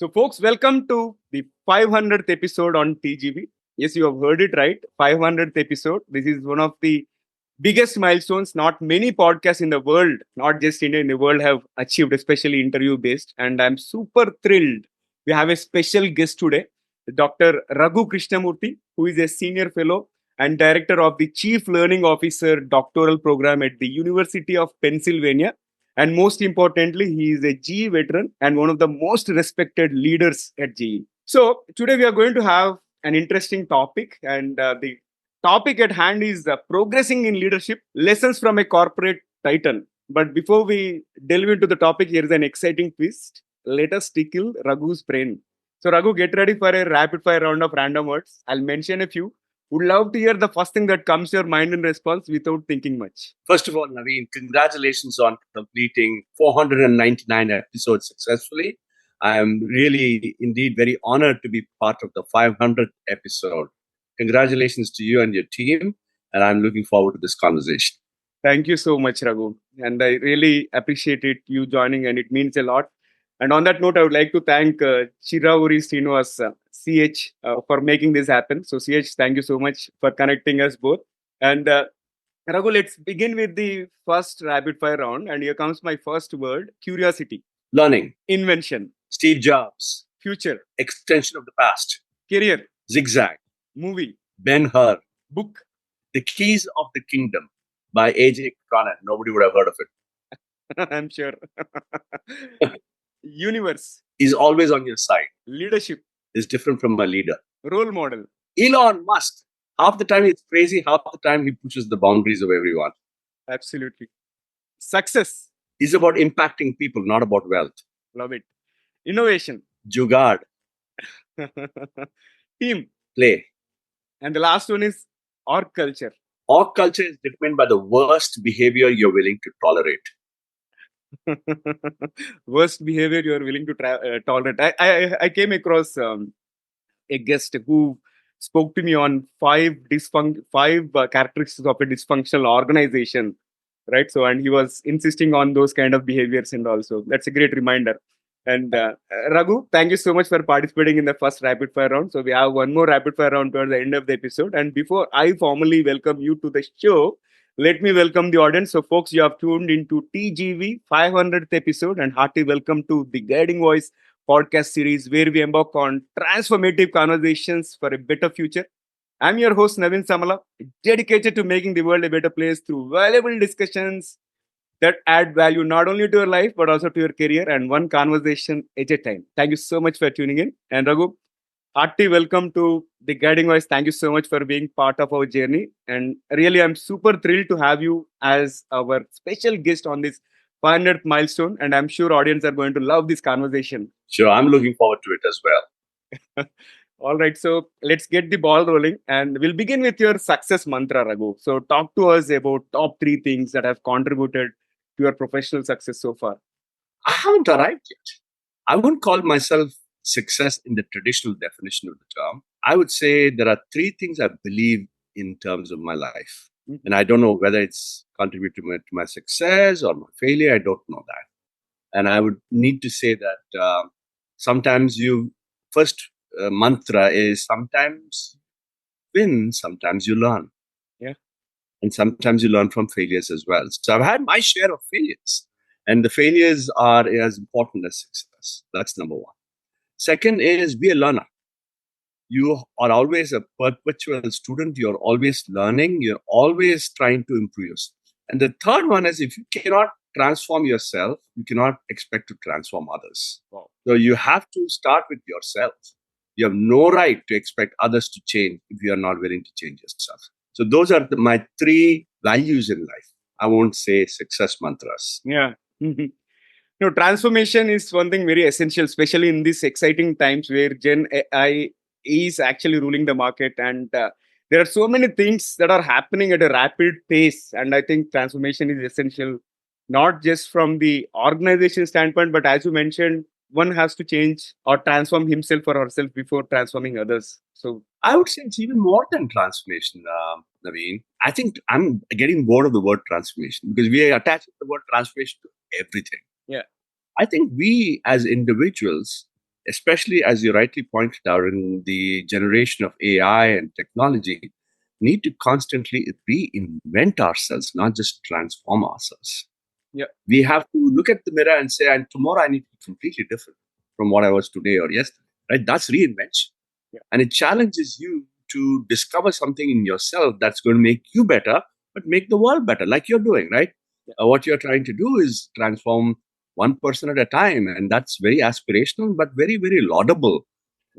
So, folks, welcome to the 500th episode on TGV. Yes, you have heard it right. 500th episode. This is one of the biggest milestones. Not many podcasts in the world, not just India, in the world have achieved, especially interview based. And I'm super thrilled. We have a special guest today, Dr. Raghu Krishnamoorthy, who is a senior fellow and director of the Chief Learning Officer doctoral program at the University of Pennsylvania. And most importantly, he is a GE veteran and one of the most respected leaders at GE. So, today we are going to have an interesting topic, and the topic at hand is progressing in leadership lessons from a corporate titan. But before we delve into the topic, here is an exciting twist. Let us tickle Raghu's brain. So, Raghu, get ready for a rapid fire round of random words. I'll mention a few. Would love to hear the first thing that comes to your mind in response without thinking much. First of all, Naveen, congratulations on completing 499 episodes successfully. I am really, indeed, very honored to be part of the 500th episode. Congratulations to you and your team, and I'm looking forward to this conversation. Thank you so much, Raghu. And I really appreciate it, you joining, and it means a lot. And on that note, I would like to thank Chirauri Srinivas, CH, for making this happen. So, CH, thank you so much for connecting us both. And Raghu, let's begin with the first rapid fire round. And here comes my first word: curiosity, Learning, invention, Steve Jobs, future, extension of the past, career, Zigzag, movie, Ben-Hur, book. The Keys of the Kingdom by A.J. Cronin. Nobody would have heard of it. I'm sure. Universe, He's always on your side. leadership, Is different from a leader. role model, Elon Musk. Half the time he's crazy, half the time he pushes the boundaries of everyone. absolutely. Success, He's about impacting people, not about wealth. love it. Innovation, Jugaad, team. play. And the last one is org culture. Org culture is determined by the worst behavior you're willing to tolerate. Worst behavior you are willing to tolerate. I came across a guest who spoke to me on five characteristics of a dysfunctional organization, right? So, and he was insisting on those kind of behaviors, and also that's a great reminder. And Raghu, thank you so much for participating in the first rapid fire round. So we have one more rapid fire round towards the end of the episode. And before I formally welcome you to the show, let me welcome the audience. So, folks, you have tuned into TGV 500th episode, and hearty welcome to the Guiding Voice podcast series, where we embark on transformative conversations for a better future. I'm your host, Naveen Samala, dedicated to making the world a better place through valuable discussions that add value not only to your life but also to your career, and one conversation at a time. Thank you so much for tuning in. And Raghu, hearty welcome to the Guiding Voice. Thank you so much for being part of our journey. And really, I'm super thrilled to have you as our special guest on this 500th milestone. And I'm sure audience are going to love this conversation. Sure, I'm looking forward to it as well. All right, so let's get the ball rolling, and we'll begin with your success mantra, Raghu. So talk to us about top three things that have contributed to your professional success so far. I haven't arrived yet. I wouldn't call myself success in the traditional definition of the term. I would say there are three things I believe in terms of my life. And I don't know whether it's contributed to my success or my failure. I don't know that. And I would need to say that sometimes first mantra is sometimes win, sometimes you learn. Yeah. And sometimes you learn from failures as well. So I've had my share of failures, and the failures are as important as success. That's number one. Second is be a learner. You are always a perpetual student. You're always learning. You're always trying to improve yourself. And the third one is if you cannot transform yourself, you cannot expect to transform others. Wow. So you have to start with yourself. You have no right to expect others to change if you are not willing to change yourself. So those are my three values in life. I won't say success mantras. Yeah. No, transformation is one thing very essential, especially in these exciting times where Gen AI is actually ruling the market. And there are so many things that are happening at a rapid pace. And I think transformation is essential, not just from the organization standpoint, but as you mentioned, one has to change or transform himself or herself before transforming others. So I would say it's even more than transformation, Naveen. I think I'm getting bored of the word transformation because we attach the word transformation to everything. Yeah. I think we as individuals especially as you rightly pointed out in the generation of AI and technology, need to constantly reinvent ourselves, not just transform ourselves. Yeah. We have to look at the mirror and say, and tomorrow I need to be completely different from what I was today or yesterday. Right? That's reinvention. Yeah. And it challenges you to discover something in yourself that's going to make you better, but make the world better, like you're doing, right? Yeah. What you're trying to do is transform one person at a time. And that's very aspirational, but very, very laudable.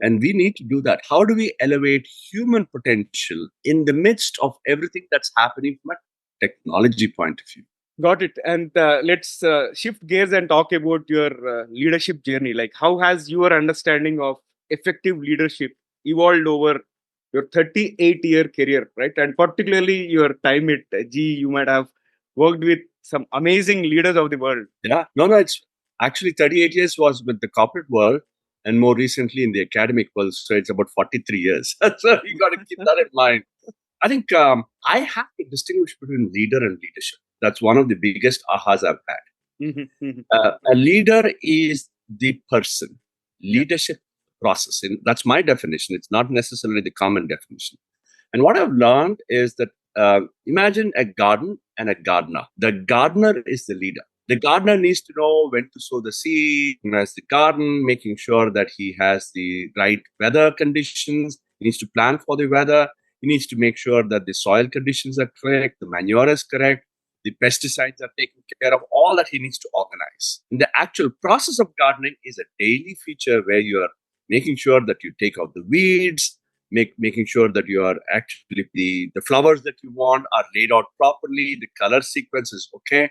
And we need to do that. How do we elevate human potential in the midst of everything that's happening from a technology point of view? Got it. And let's shift gears and talk about your leadership journey. Like, how has your understanding of effective leadership evolved over your 38-year career, right? And particularly your time at G, you might have worked with some amazing leaders of the world. Yeah, no, it's actually 38 years was with the corporate world and more recently in the academic world. So it's about 43 years. So you got to keep that in mind. I think I have to distinguish between leader and leadership. That's one of the biggest ahas I've had. A leader is the person, leadership process. And that's my definition. It's not necessarily the common definition. And what I've learned is that imagine a garden and a gardener. The gardener is the leader. The gardener needs to know when to sow the seed, as the garden, making sure that he has the right weather conditions. He needs to plan for the weather. He needs to make sure that the soil conditions are correct, the manure is correct, the pesticides are taken care of, all that he needs to organize. And the actual process of gardening is a daily feature where you are making sure that you take out the weeds, making sure that you are actually the flowers that you want are laid out properly, the color sequence is okay,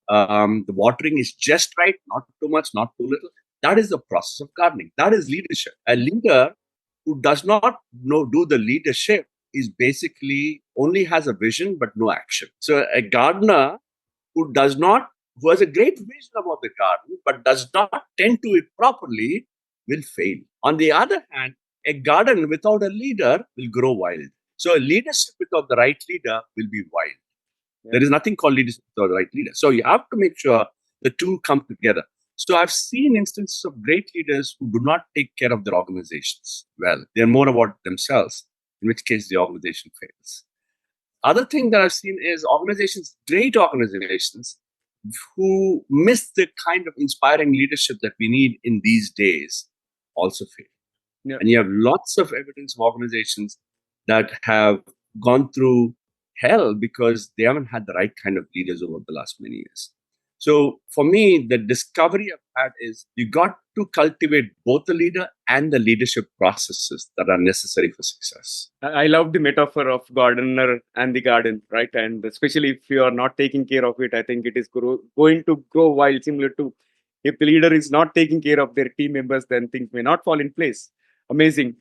the watering is just right, not too much, not too little. That is the process of gardening. That is leadership. A leader who does not do the leadership is basically only has a vision but no action. So a gardener who has a great vision about the garden but does not tend to it properly will fail. On the other hand, a garden without a leader will grow wild. So a leadership without the right leader will be wild. Yeah. There is nothing called leadership without the right leader. So you have to make sure the two come together. So I've seen instances of great leaders who do not take care of their organizations well. They're more about themselves, in which case the organization fails. Other thing that I've seen is great organizations, who miss the kind of inspiring leadership that we need in these days also fail. Yeah. And you have lots of evidence of organizations that have gone through hell because they haven't had the right kind of leaders over the last many years. So for me, the discovery I've had is you got to cultivate both the leader and the leadership processes that are necessary for success. I love the metaphor of gardener and the garden, right? And especially if you are not taking care of it, I think it is going to grow wild, similar to if the leader is not taking care of their team members, then things may not fall in place. Amazing.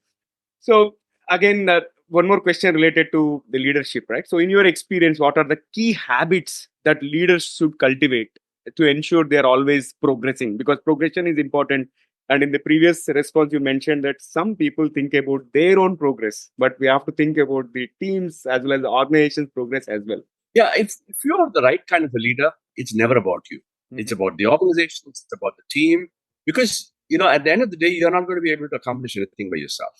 So again, one more question related to the leadership, right? So in your experience, what are the key habits that leaders should cultivate to ensure they are always progressing? Because progression is important. And in the previous response, you mentioned that some people think about their own progress, but we have to think about the teams as well as the organization's progress as well. Yeah, if you are the right kind of a leader, it's never about you. Mm-hmm. It's about the organization, it's about the team. Because, at the end of the day, you're not going to be able to accomplish anything by yourself.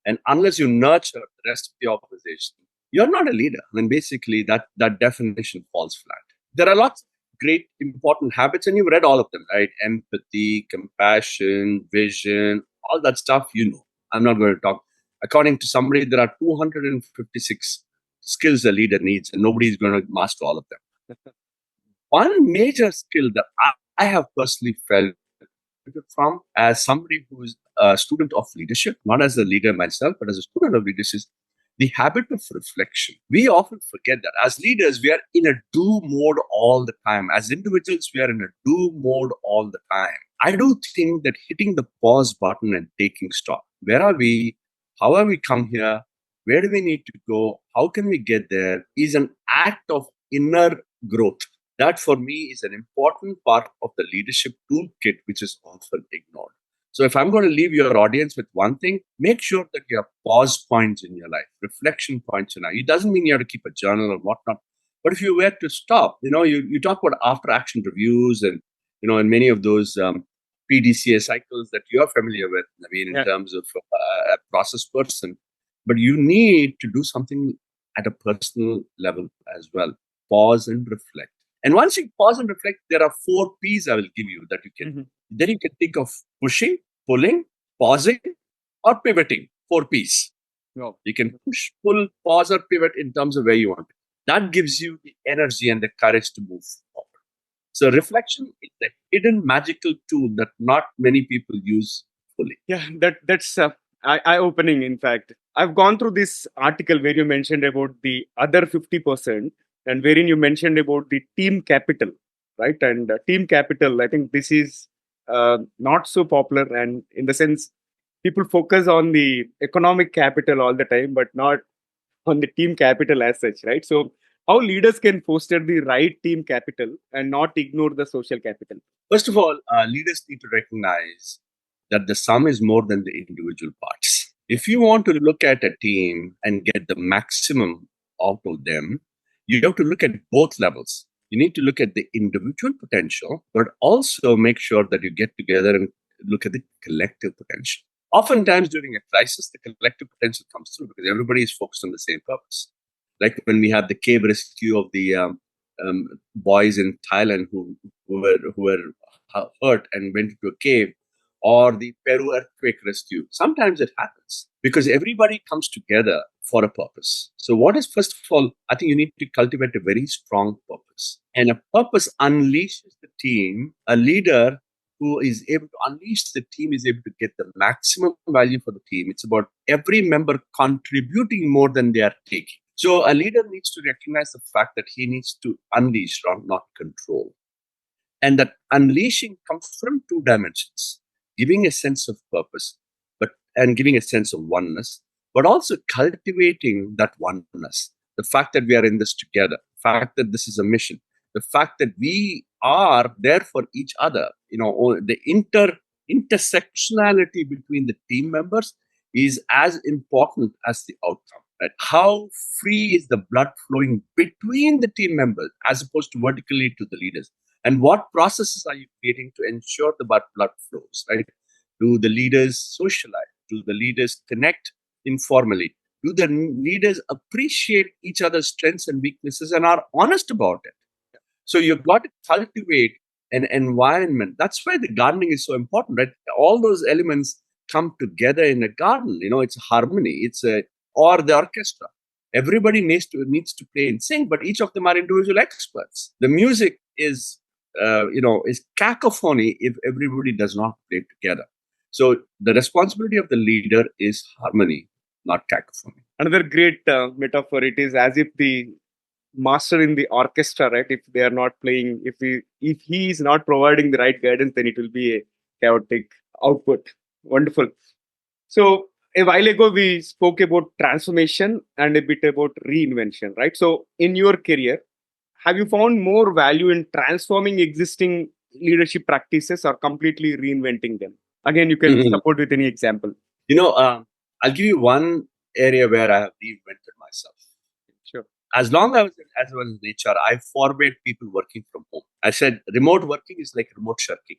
And unless you nurture the rest of the organization, you're not a leader. I mean, basically, that definition falls flat. There are lots of great, important habits, and you've read all of them, right? Empathy, compassion, vision, all that stuff, I'm not going to talk. According to somebody, there are 256 skills a leader needs, and nobody's going to master all of them. One major skill that I have personally felt from as somebody who's a student of leadership, not as a leader myself, but as a student of leadership, is the habit of reflection. We often forget that. As leaders, we are in a do mode all the time. As individuals, we are in a do mode all the time. I do think that hitting the pause button and taking stock. Where are we? How have we come here? Where do we need to go? How can we get there? Is an act of inner growth. That for me is an important part of the leadership toolkit, which is often ignored. So if I'm going to leave your audience with one thing, make sure that you have pause points in your life, reflection points in your life. It doesn't mean you have to keep a journal or whatnot. But if you were to stop, you talk about after action reviews and, and many of those PDCA cycles that you're familiar with, Naveen, in terms of a process person. But you need to do something at a personal level as well. Pause and reflect. And once you pause and reflect, there are 4 P's I will give you that you can. Then you can think of pushing, pulling, pausing, or pivoting. 4 P's. No. You can push, pull, pause, or pivot in terms of where you want. That gives you the energy and the courage to move forward. So reflection is a hidden magical tool that not many people use fully. Yeah, that's eye-opening. In fact, I've gone through this article where you mentioned about the other 50%, and wherein you mentioned about the team capital, right? And team capital, I think this is not so popular, and in the sense, people focus on the economic capital all the time, but not on the team capital as such, right? So, how leaders can foster the right team capital and not ignore the social capital? First of all, leaders need to recognize that the sum is more than the individual parts. If you want to look at a team and get the maximum out of them, you have to look at both levels. You need to look at the individual potential, but also make sure that you get together and look at the collective potential. Oftentimes during a crisis, the collective potential comes through because everybody is focused on the same purpose. Like when we had the cave rescue of the boys in Thailand who were hurt and went into a cave, or the Peru earthquake rescue. Sometimes it happens because everybody comes together for a purpose. So, what is first of all, I think you need to cultivate a very strong purpose. And a purpose unleashes the team. A leader who is able to unleash the team is able to get the maximum value for the team. It's about every member contributing more than they are taking. So a leader needs to recognize the fact that he needs to unleash, not control. And that unleashing comes from 2 dimensions: giving a sense of purpose, and giving a sense of oneness, but also cultivating that oneness. The fact that we are in this together, the fact that this is a mission, the fact that we are there for each other. The intersectionality between the team members is as important as the outcome. Right? How free is the blood flowing between the team members as opposed to vertically to the leaders? And what processes are you creating to ensure the blood flows? Right? Do the leaders socialize? Do the leaders connect informally? Do the leaders appreciate each other's strengths and weaknesses and are honest about it? So you've got to cultivate an environment. That's why the gardening is so important, right? All those elements come together in a garden. It's harmony. Or the orchestra. Everybody needs to play in sync, but each of them are individual experts. The music is cacophony if everybody does not play together. So the responsibility of the leader is harmony, not cacophony. Another great metaphor. It is as if the master in the orchestra, right? If they are not playing, if he is not providing the right guidance, then it will be a chaotic output. Wonderful. So a while ago we spoke about transformation and a bit about reinvention, right? So in your career, have you found more value in transforming existing leadership practices or completely reinventing them? Again, you can support with any example. I'll give you one area where I have reinvented myself. Sure. As long as I was in HR, I forbade people working from home. I said remote working is like remote shirking.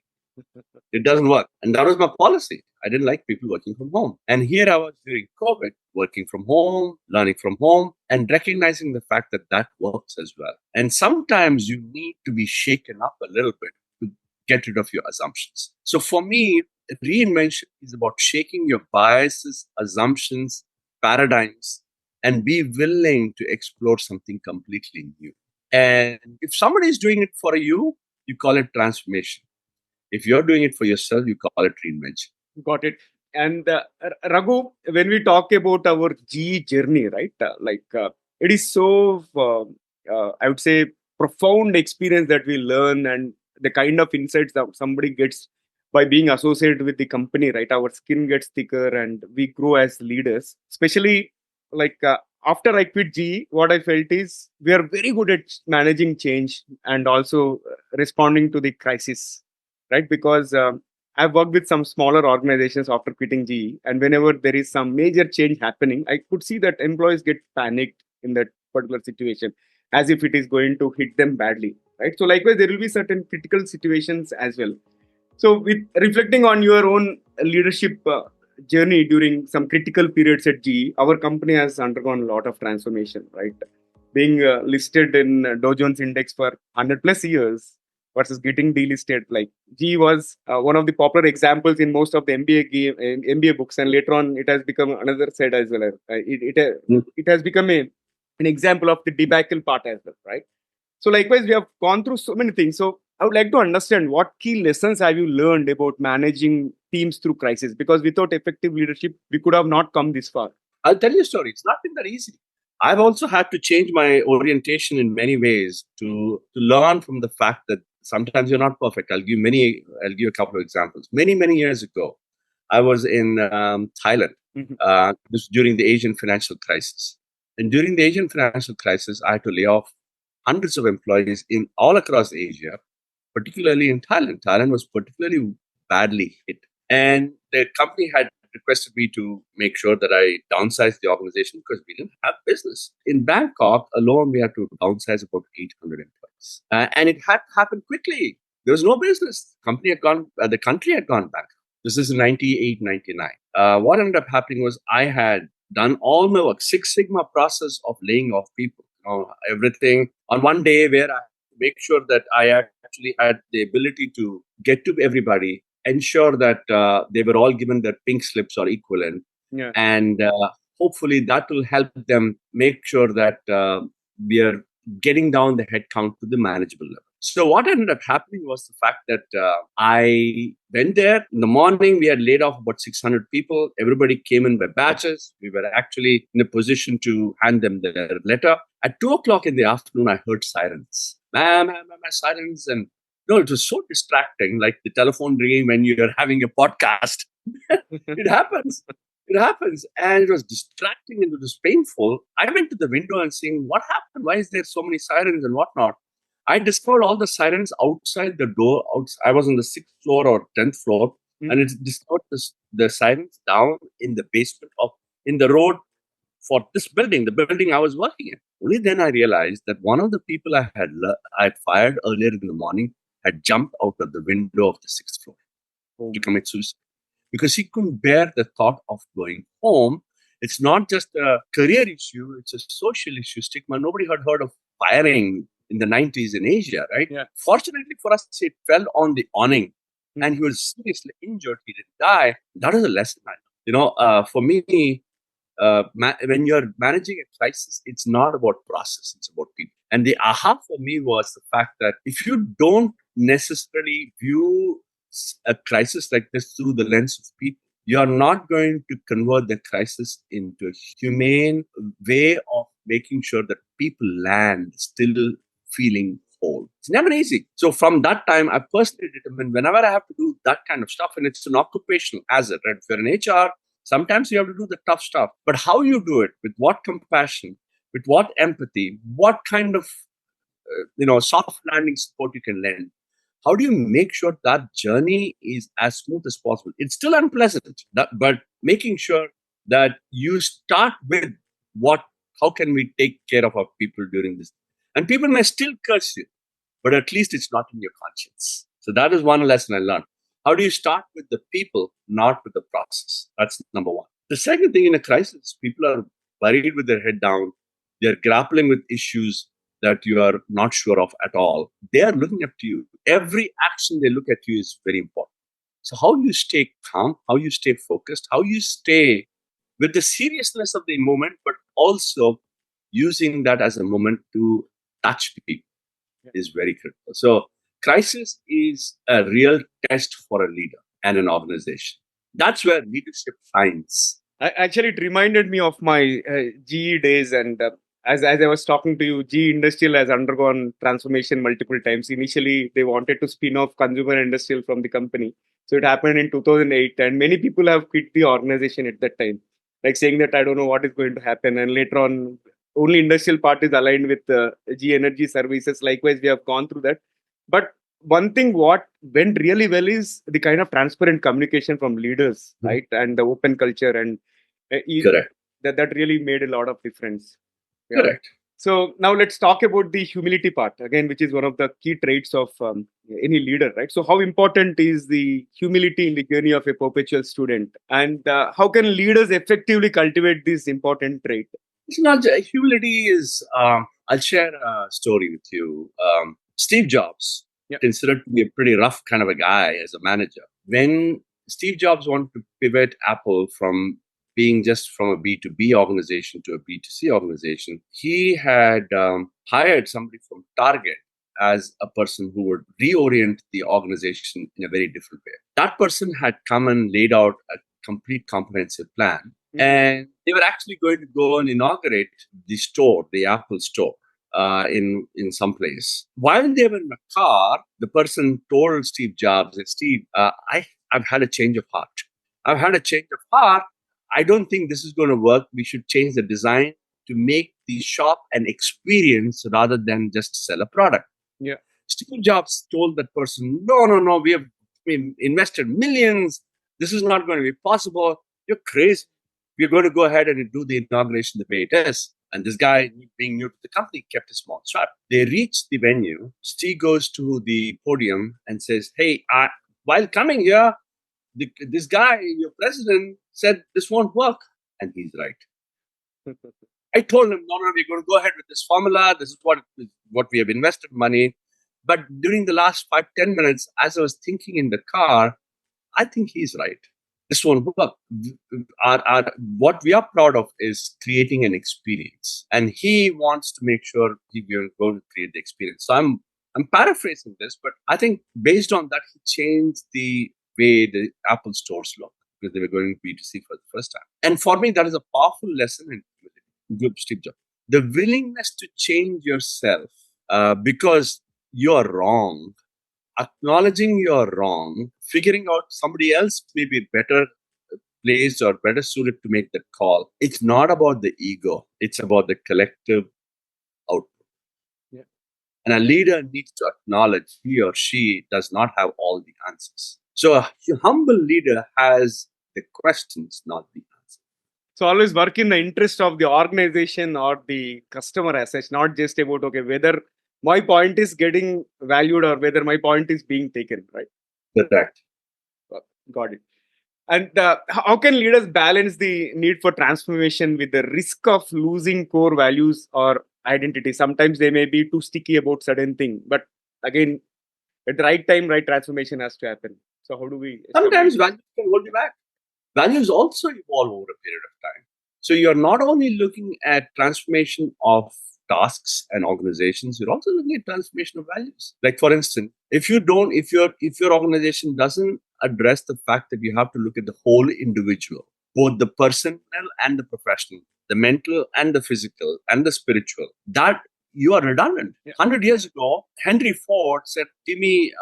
It doesn't work. And that was my policy. I didn't like people working from home. And here I was during COVID, working from home, learning from home, and recognizing the fact that that works as well. And sometimes you need to be shaken up a little bit to get rid of your assumptions. So for me, reinvention is about shaking your biases, assumptions, paradigms, and be willing to explore something completely new. And if somebody is doing it for you, you call it transformation. If you're doing it for yourself, you call it reinvention. Got it. And Raghu, when we talk about our G journey, right? It is so, I would say, profound experience that we learn and the kind of insights that somebody gets by being associated with the company, right? Our skin gets thicker and we grow as leaders. Especially after I quit GE, what I felt is we are very good at managing change and also responding to the crisis, right? Because I've worked with some smaller organizations after quitting GE, and whenever there is some major change happening, I could see that employees get panicked in that particular situation, as if it is going to hit them badly, right? So likewise, there will be certain critical situations as well. So, with reflecting on your own leadership journey during some critical periods at GE, our company has undergone a lot of transformation, right? Being listed in Dow Jones Index for 100 plus years versus getting delisted. Like GE was one of the popular examples in most of the MBA books, and later on it has become another side as well. It has become an example of the debacle part as well, right? So likewise, we have gone through so many things. So I would like to understand what key lessons have you learned about managing teams through crisis? Because without effective leadership, we could have not come this far. I'll tell you a story. It's not been that easy. I've also had to change my orientation in many ways to learn from the fact that sometimes you're not perfect. I'll give a couple of examples. Many years ago, I was in Thailand. This during the Asian financial crisis. And during the Asian financial crisis, I had to lay off hundreds of employees in all across Asia, particularly in Thailand. Thailand was particularly badly hit. And the company had requested me to make sure that I downsize the organization because we didn't have business. In Bangkok alone, we had to downsize about 800 employees. And it had happened quickly. There was no business. The country had gone back. This is in 98, 99. What ended up happening was I had done all my work, Six Sigma process of laying off people, everything on one day where I make sure that I actually had the ability to get to everybody, ensure that they were all given their pink slips or equivalent, and hopefully that will help them make sure that we are getting down the headcount to the manageable level. So what ended up happening was the fact that I went there in the morning. We had laid off about 600 people. Everybody came in by batches. We were actually in a position to hand them their letter. At 2 o'clock in the afternoon, I heard sirens. Sirens. And no, it was so distracting, like the telephone ringing when you're having a podcast. It happens. It happens. And it was distracting and it was painful. I went to the window and saying, what happened? Why is there so many sirens and whatnot? I discovered all the sirens outside the door. I was on the 6th floor or 10th floor. And it discovered the sirens down in the basement in the road for this building, the building I was working in. Only then I realized that one of the people I had fired earlier in the morning had jumped out of the window of the 6th floor to commit suicide because he couldn't bear the thought of going home. It's not just a career issue, it's a social issue, stigma. Nobody had heard of firing in the 90s in Asia, right? Yeah. Fortunately for us, it fell on the awning and he was seriously injured. He didn't die. That is a lesson. For me, when you're managing a crisis, it's not about process, it's about people. And the aha for me was the fact that if you don't necessarily view a crisis like this through the lens of people, you are not going to convert the crisis into a humane way of making sure that people land still feeling whole. It's never easy. So from that time, I personally determined whenever I have to do that kind of stuff, and it's an occupational hazard, right? If you're in HR, sometimes you have to do the tough stuff. But how you do it, with what compassion, with what empathy, what kind of soft landing support you can lend, how do you make sure that journey is as smooth as possible? It's still unpleasant, but making sure that you start with how can we take care of our people during this? And people may still curse you, but at least it's not in your conscience. So that is one lesson I learned. How do you start with the people, not with the process? That's number one. The second thing in a crisis, people are buried with their head down. They're grappling with issues that you are not sure of at all. They are looking up to you. Every action they look at you is very important. So how you stay calm, how you stay focused, how you stay with the seriousness of the moment, but also using that as a moment to touch people is very critical. So crisis is a real test for a leader and an organization. That's where leadership shines. Actually, it reminded me of my GE days, and as I was talking to you, GE Industrial has undergone transformation multiple times. Initially, they wanted to spin off consumer industrial from the company. So it happened in 2008, and many people have quit the organization at that time, like saying that I don't know what is going to happen. And later on, only industrial part is aligned with GE Energy Services. Likewise, we have gone through that. But one thing what went really well is the kind of transparent communication from leaders, right? And the open culture, and Correct. That really made a lot of difference. Correct. So now let's talk about the humility part again, which is one of the key traits of any leader, right? So how important is the humility in the journey of a perpetual student, and how can leaders effectively cultivate this important trait? It's not humility is. I'll share a story with you. Steve Jobs, Yeah. considered to be a pretty rough kind of a guy as a manager. When Steve Jobs wanted to pivot Apple from being just from a B2B organization to a B2C organization, he had hired somebody from Target as a person who would reorient the organization in a very different way. That person had come and laid out a complete comprehensive plan. And they were actually going to go and inaugurate the store, the Apple store, in some place. While they were in the car, the person told Steve Jobs, "Steve, I've had a change of heart. I've had a change of heart. I don't think this is going to work. We should change the design to make the shop an experience rather than just sell a product." Yeah. Steve Jobs told that person, no, we invested millions. This is not going to be possible. You're crazy. We're going to go ahead and do the inauguration the way it is. And this guy, being new to the company, kept his mouth shut. They reached the venue. Steve goes to the podium and says, "Hey, while coming here, this guy, your president, said this won't work." And he's right. I told him, no, we're going to go ahead with this formula. This is what we have invested money. But during the last 5-10 minutes, as I was thinking in the car, I think he's right. This won't work. What we are proud of is creating an experience. And he wants to make sure he's going to create the experience. So I'm paraphrasing this, but I think based on that, he changed the way the Apple stores look because they were going B2C for the first time. And for me, that is a powerful lesson in good Steve Jobs. The willingness to change yourself because you're wrong, acknowledging you're wrong, figuring out somebody else may be better placed or better suited to make that call. It's not about the ego. It's about the collective output. Yeah. And a leader needs to acknowledge he or she does not have all the answers. So a humble leader has the questions, not the answers. So always work in the interest of the organization or the customer as such, not just about, okay, whether my point is getting valued or whether my point is being taken, right? Correct. Got it. And how can leaders balance the need for transformation with the risk of losing core values or identity? Sometimes they may be too sticky about certain thing, but again, at the right time, right transformation has to happen. So how do we? Sometimes values can hold you back. Values also evolve over a period of time. So you're not only looking at transformation of tasks and organizations, you're also looking at transformation of values. Like for instance, if your organization doesn't address the fact that you have to look at the whole individual, both the personal and the professional, the mental and the physical and the spiritual, that you are redundant. Yeah. 100 years ago, Henry Ford said, "Give me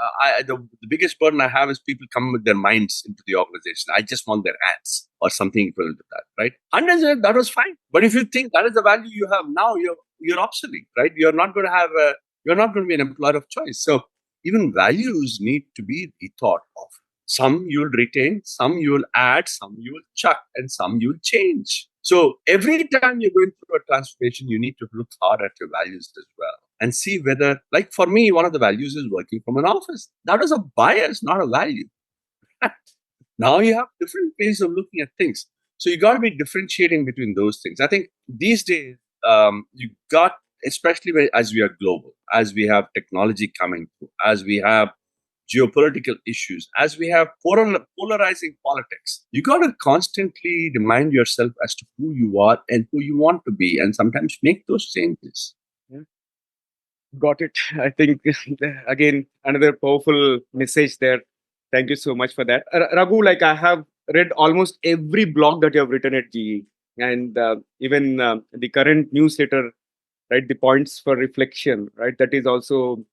the biggest burden I have is people come with their minds into the organization. I just want their hands," or something equivalent to that, right? 100 years, that was fine. But if you think that is the value you have now, you're obsolete, right? You're not going to be an employer of choice. So even values need to be rethought of. Some you'll retain, some you'll add, some you'll chuck, and some you'll change. So every time you're going through a transformation, you need to look hard at your values as well and see whether, like for me, one of the values is working from an office. That is a bias, not a value. Now you have different ways of looking at things. So you got to be differentiating between those things. I think these days, you got, especially as we are global, as we have technology coming through, as we have geopolitical issues, as we have polarizing politics, you got to constantly remind yourself as to who you are and who you want to be, and sometimes make those changes. Yeah. Got it. I think, again, another powerful message there. Thank you so much for that. Raghu, like I have read almost every blog that you have written at GE, and even the current newsletter, right? The points for reflection, right? That is also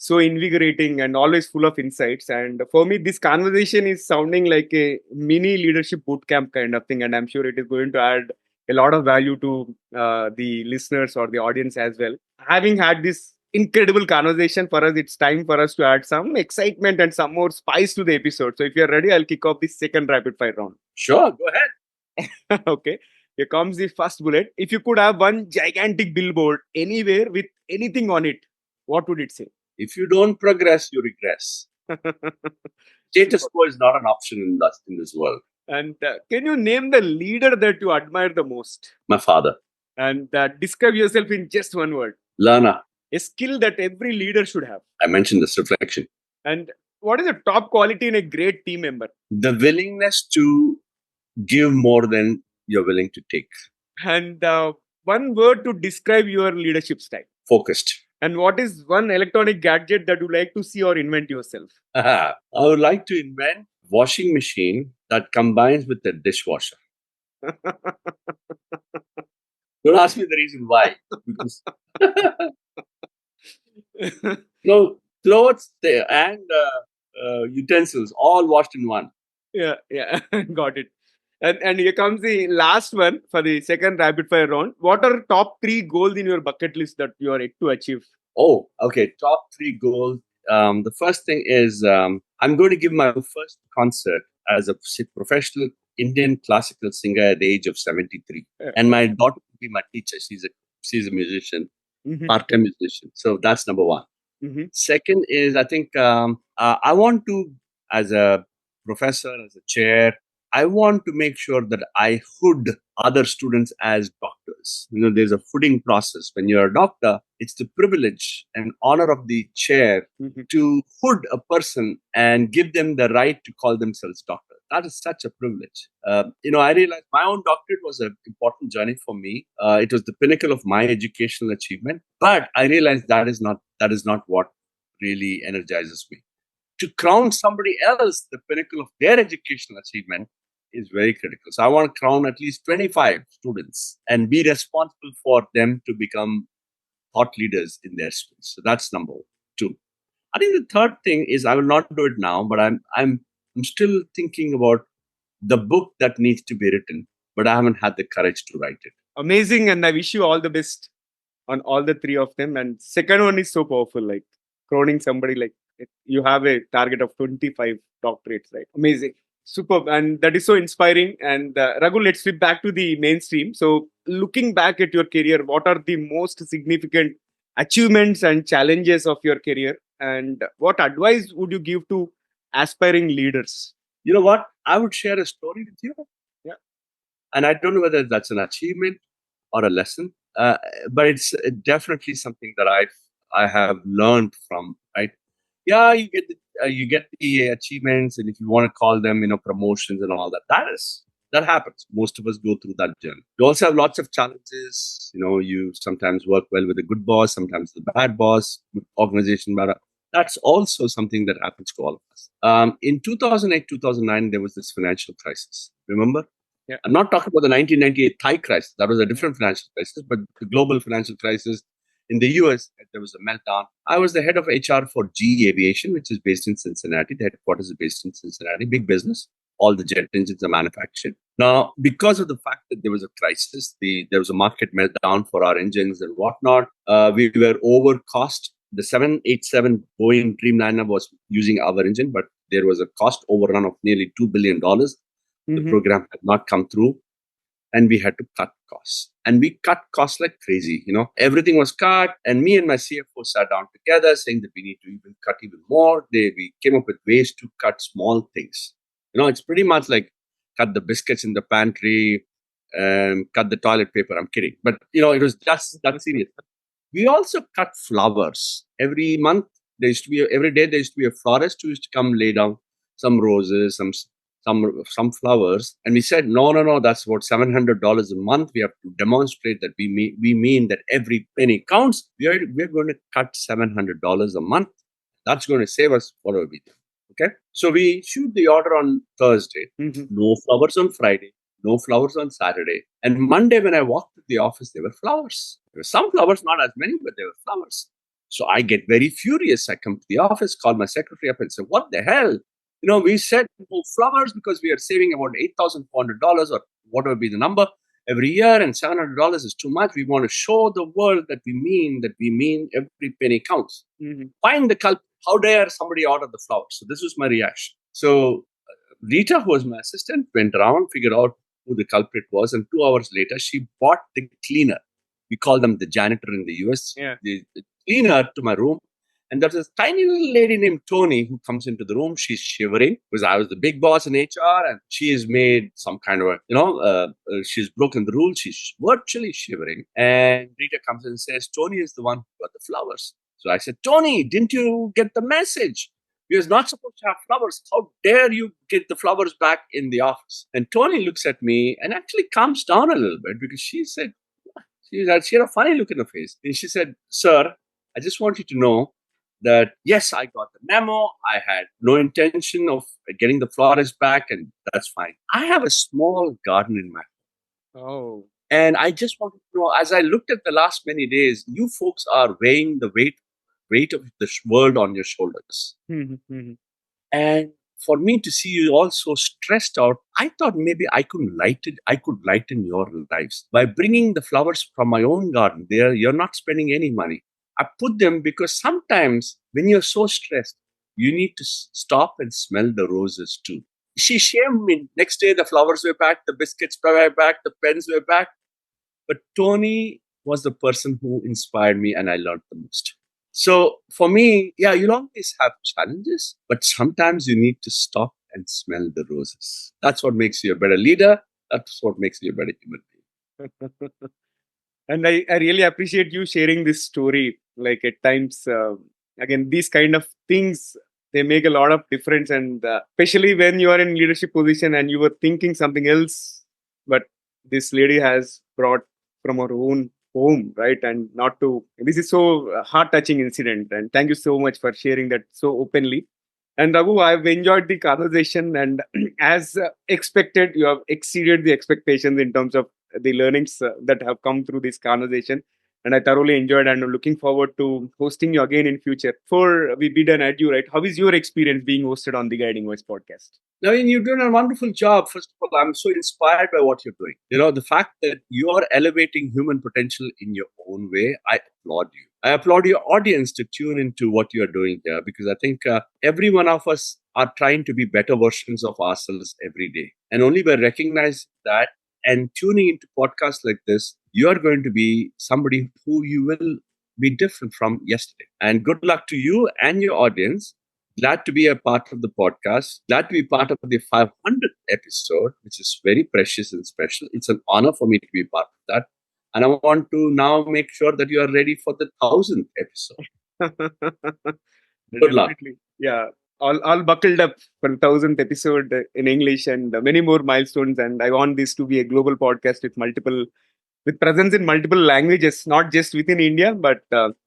so invigorating and always full of insights. And for me, this conversation is sounding like a mini leadership bootcamp kind of thing. And I'm sure it is going to add a lot of value to the listeners or the audience as well. Having had this incredible conversation, for us, it's time for us to add some excitement and some more spice to the episode. So if you're ready, I'll kick off the second rapid fire round. Sure, go ahead. Okay. Here comes the first bullet. If you could have one gigantic billboard anywhere with anything on it, what would it say? If you don't progress, you regress. Status quo is not an option in this world. And can you name the leader that you admire the most? My father. And describe yourself in just one word. Learner. A skill that every leader should have. I mentioned this, reflection. And what is the top quality in a great team member? The willingness to give more than you're willing to take. And one word to describe your leadership style. Focused. And what is one electronic gadget that you like to see or invent yourself? I would like to invent washing machine that combines with the dishwasher. Don't ask me the reason why. Because no, clothes and utensils all washed in one. Yeah, got it. And here comes the last one for the second rapid fire round. What are top 3 goals in your bucket list that you are yet to achieve? Oh, okay. Top 3 goals. The first thing is I'm going to give my first concert as a professional Indian classical singer at the age of 73. And my daughter will be my teacher. She's a musician, part-time musician. So that's number 1. Second is, I think I want to, as a professor, as a chair, I want to make sure that I hood other students as doctors. There's a hooding process. When you're a doctor, it's the privilege and honor of the chair to hood a person and give them the right to call themselves doctor. That is such a privilege. I realized my own doctorate was an important journey for me. It was the pinnacle of my educational achievement. But I realized that is not what really energizes me. To crown somebody else the pinnacle of their educational achievement is very critical. So I want to crown at least 25 students and be responsible for them to become thought leaders in their space. So that's number 2. I think the third thing is, I will not do it now, but I'm still thinking about the book that needs to be written, but I haven't had the courage to write it. Amazing, and I wish you all the best on all the 3 of them. And second one is so powerful, like crowning somebody, like you have a target of 25 doctorates, right? Amazing. Superb. And that is so inspiring. And Raghu, let's flip back to the mainstream. So looking back at your career, what are the most significant achievements and challenges of your career? And what advice would you give to aspiring leaders? You know what? I would share a story with you. Yeah. And I don't know whether that's an achievement or a lesson, but it's definitely something that I have learned from, right? Yeah, you get the achievements, and if you want to call them, promotions and all that, that happens. Most of us go through that journey. You also have lots of challenges. You sometimes work well with a good boss, sometimes the bad boss, organization matter. That's also something that happens to all of us. In 2008, 2009, there was this financial crisis. Remember? Yeah. I'm not talking about the 1998 Thai crisis. That was a different financial crisis, but the global financial crisis in the US, there was a meltdown. I was the head of HR for GE Aviation, which is based in Cincinnati. The headquarters is based in Cincinnati, big business. All the jet engines are manufactured. Now, because of the fact that there was a crisis, there was a market meltdown for our engines and whatnot. We were over cost. The 787 Boeing Dreamliner was using our engine, but there was a cost overrun of nearly $2 billion. The program had not come through, and we had to cut costs. And we cut costs like crazy. Everything was cut. And me and my CFO sat down together saying that we need to even cut even more. We came up with ways to cut small things. It's pretty much like cut the biscuits in the pantry, cut the toilet paper. I'm kidding. But, it was just that serious. We also cut flowers. Every month, every day there used to be a florist who used to come lay down some roses, some flowers. And we said, no, that's about $700 a month. We have to demonstrate that we mean that every penny counts. We're going to cut $700 a month. That's going to save us whatever we do. Okay. So we issued the order on Thursday. No flowers on Friday. No flowers on Saturday. And Monday, when I walked to the office, there were flowers. There were some flowers, not as many, but there were flowers. So I get very furious. I come to the office, call my secretary up and say, what the hell? We said no flowers because we are saving about $8,400 or whatever be the number every year, and $700 is too much. We want to show the world that we mean every penny counts. Find the culprit. How dare somebody order the flowers? So this was my reaction. So Rita, who was my assistant, went around, figured out who the culprit was, and 2 hours later, she bought the cleaner. We call them the janitor in the US. Yeah. The cleaner to my room. And there's this tiny little lady named Tony who comes into the room. She's shivering because I was the big boss in HR, and she has made some kind of a, she's broken the rules. She's virtually shivering. And Rita comes in and says, Tony is the one who got the flowers. So I said, Tony, didn't you get the message? You're not supposed to have flowers. How dare you get the flowers back in the office? And Tony looks at me and actually calms down a little bit because she said, she had a funny look in her face. And she said, Sir, I just want you to know that, yes, I got the memo. I had no intention of getting the flowers back, and that's fine. I have a small garden in my home. Oh. And I just wanted to know, as I looked at the last many days, you folks are weighing the weight of the world on your shoulders. And for me to see you all so stressed out, I thought maybe I could lighten your lives by bringing the flowers from my own garden. There, you're not spending any money. I put them because sometimes when you're so stressed, you need to stop and smell the roses too. She shamed me. Next day, the flowers were back, the biscuits were back, the pens were back. But Tony was the person who inspired me, and I learned the most. So for me, yeah, you'll always have challenges, but sometimes you need to stop and smell the roses. That's what makes you a better leader. That's what makes you a better human being. And I really appreciate you sharing this story. Like at times, again, these kind of things, they make a lot of difference. And especially when you are in leadership position and you were thinking something else, but this lady has brought from her own home, right? And not to, this is so heart-touching incident. And thank you so much for sharing that so openly. And Raghu, I've enjoyed the conversation, and as expected, you have exceeded the expectations in terms of the learnings that have come through this conversation. And I thoroughly enjoyed, and I'm looking forward to hosting you again in future. Before we bid an adieu, right? How is your experience being hosted on the Guiding Voice podcast? Naveen, you're doing a wonderful job. First of all, I'm so inspired by what you're doing. The fact that you are elevating human potential in your own way, I applaud you. I applaud your audience to tune into what you're doing here, because I think every one of us are trying to be better versions of ourselves every day. And only by recognizing that and tuning into podcasts like this, you are going to be somebody who you will be different from yesterday. And good luck to you and your audience. Glad to be a part of the podcast. Glad to be part of the 500th episode, which is very precious and special. It's an honor for me to be part of that. And I want to now make sure that you are ready for the 1000th episode. Good luck. Yeah. All buckled up for the 1000th episode in English, and many more milestones. And I want this to be a global podcast with presence in multiple languages, not just within India, but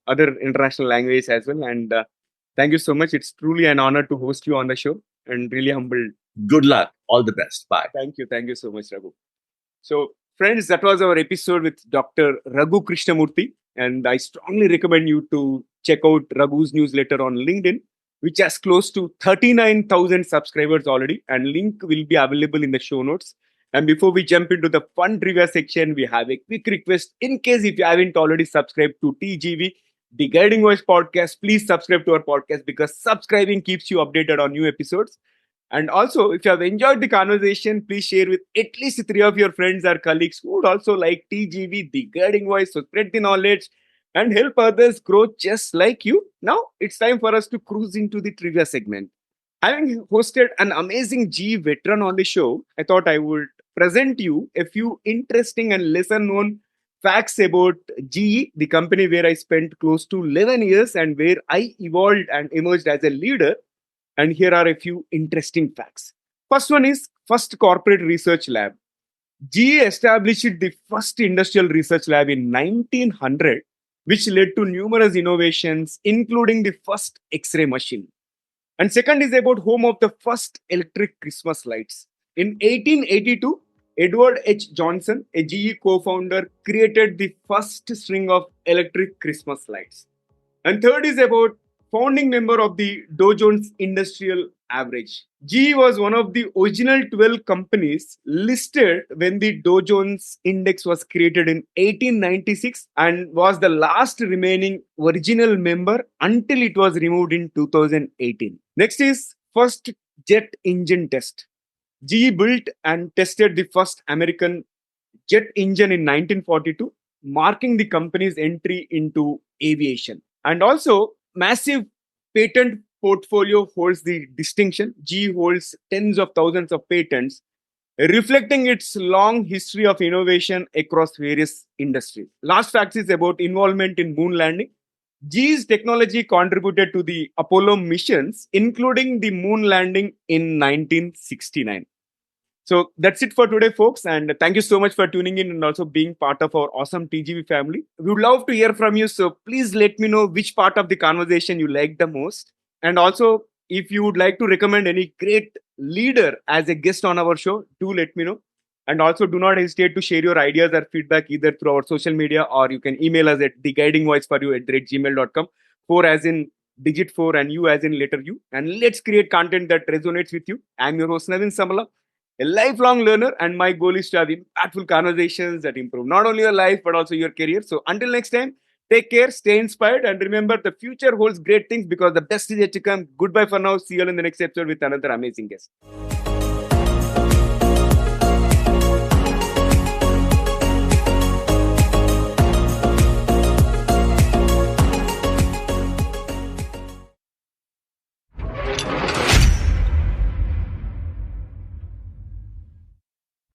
other international languages as well. And thank you so much. It's truly an honor to host you on the show, and really humbled. Good luck. All the best. Bye. Thank you. Thank you so much, Raghu. So, friends, that was our episode with Dr. Raghu Krishnamoorthy. And I strongly recommend you to check out Raghu's newsletter on LinkedIn, which has close to 39,000 subscribers already. And link will be available in the show notes. And before we jump into the fun trivia section, we have a quick request. In case if you haven't already subscribed to TGV, the Guiding Voice podcast, please subscribe to our podcast, because subscribing keeps you updated on new episodes. And also, if you have enjoyed the conversation, please share with at least 3 of your friends or colleagues who would also like TGV, the Guiding Voice. So spread the knowledge and help others grow just like you. Now, it's time for us to cruise into the trivia segment. Having hosted an amazing GE veteran on the show, I thought I would present you a few interesting and lesser known facts about GE, the company where I spent close to 11 years and where I evolved and emerged as a leader. And here are a few interesting facts. First one is first corporate research lab. GE established the first industrial research lab in 1900, which led to numerous innovations, including the first X-ray machine. And second is about home of the first electric Christmas lights. In 1882, Edward H. Johnson, a GE co-founder, created the first string of electric Christmas lights. And third is about founding member of the Dow Jones Industrial Average. GE was one of the original 12 companies listed when the Dow Jones Index was created in 1896, and was the last remaining original member until it was removed in 2018. Next is first jet engine test. GE built and tested the first American jet engine in 1942, marking the company's entry into aviation. And also, massive patent portfolio holds the distinction. G holds tens of thousands of patents, reflecting its long history of innovation across various industries. Last fact is about involvement in moon landing. G's technology contributed to the Apollo missions, including the moon landing in 1969. So that's it for today, folks. And thank you so much for tuning in and also being part of our awesome TGV family. We would love to hear from you. So please let me know which part of the conversation you liked the most. And also, if you would like to recommend any great leader as a guest on our show, do let me know. And also, do not hesitate to share your ideas or feedback either through our social media, or you can email us at theguidingvoiceforyou@gmail.com. 4 as in digit 4 and you as in letter U. And let's create content that resonates with you. I'm your host, Naveen Samala, a lifelong learner, and my goal is to have impactful conversations that improve not only your life but also your career. So until next time, take care, stay inspired, and remember the future holds great things because the best is yet to come. Goodbye for now. See you all in the next episode with another amazing guest.